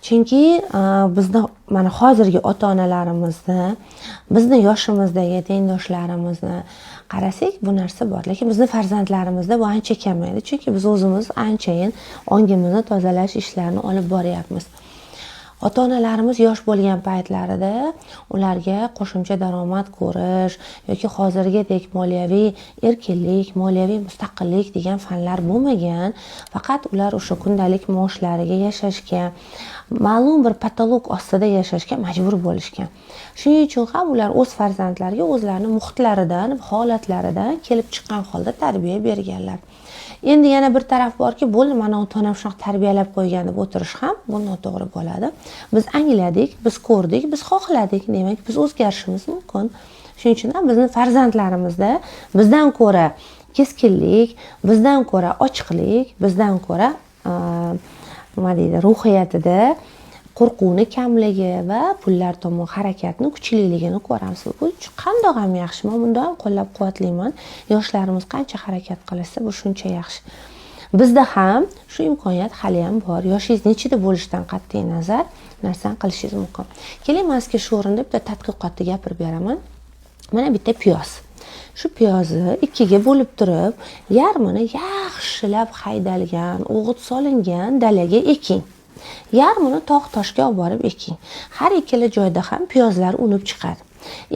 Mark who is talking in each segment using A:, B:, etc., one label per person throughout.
A: Chunki bizni mana hozirgi ota-onalarimizni, bizni yoshimizdagi tengdoshlarimizni qarasak, bu narsa bor. Lekin bizni farzandlarimizda bu ancha kamaydi. Chunki biz o'zimiz anchayin ongimizni tozalash ishlarini olib boryapmiz. Ota-onalarimiz yosh bo'lgan paytlarida ularga qo'shimcha daromad ko'rish yoki hozirgidek moliyaviy erkinlik, moliyaviy mustaqillik degan fanlar bo'lmagan. Faqat ular o'sha kundalik maoshlariga yashashga, ma'lum bir patolog ostida yashashga majbur bo'lishgan. Shuning uchun ham ular o'z farzandlariga o'zlarining muhitlaridan, holatlaridan kelib chiqqan holda tarbiya berganlar. Endi yana bir taraf borki, bo'ldi, mana ota-onam shunaqa tarbiyalab qo'ygan deb o'tirish ham bu noto'g'ri bo'ladi. Biz angladik, biz ko'rdik, biz xohladik, demak biz o'zgarishimiz mumkin. Shuning uchun ham bizni farzandlarimizda bizdan ko'ra keskinlik, bizdan ko'ra ochiqlik, bizdan ko'ra nima deydi, ruhiyatida qo'rquvni kamligi va pullar tomon harakatni kuchliligini ko'ramiz. Bu qandoq ham yaxshi, men bunda ham qo'llab-quvvatlayman. Yoshlarimiz qancha harakat qilsa, bu shuncha yaxshi. Bizda ham shu imkoniyat hali ham bor. Yoshingiz nechida bo'lishidan qat'iy nazar narsani qilishingiz mumkin. Keling, men sizga shu o'rinda bitta tadqiqotni gapirib beraman. Mana bitta piyoz. Shu piyozni ikkiga bo'lib turib, yarmini yaxshilab haydalgan, o'g'it solingan dalaga eking. Yarmini tog'-toshga olib borib eking. Har ikkala joyda ham piyozlar unib chiqadi.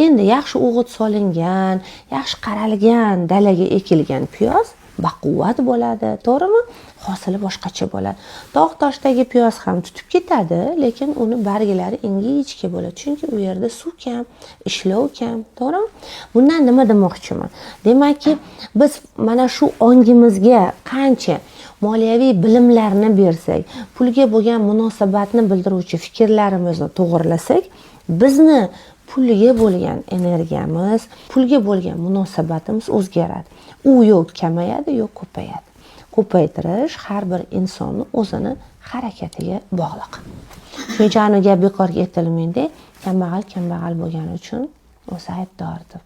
A: Endi yaxshi o'g'it solingan, yaxshi qaralgan dalaga ekilgan piyoz baquvvat bo'ladi, to'g'rimi? Hosili boshqacha bo'ladi. Tog'-toshdagi piyoz ham tutib ketadi, lekin uni barglari ingichka bo'ladi. Chunki u yerda suv kam, ishlov kam, to'g'rimi? Bundan nima demoqchiman? Demakki, biz mana shu ongimizga qancha moliyaviy bilimlarni bersak, pulga bo'lgan munosabatni bildiruvchi fikrlarimizni to'g'irlasak, bizni pulga bo'lgan energiyamiz, pulga bo'lgan munosabatimiz o'zgaradi. U yo'q kamayadi, yo'q ko'payadi. Ko'paytirish har bir insonning o'zini harakatiga bog'liq. Shuning uchun gap bekorga aytilmaydi, kambag'al bo'lgani uchun o'zi aybdor deb.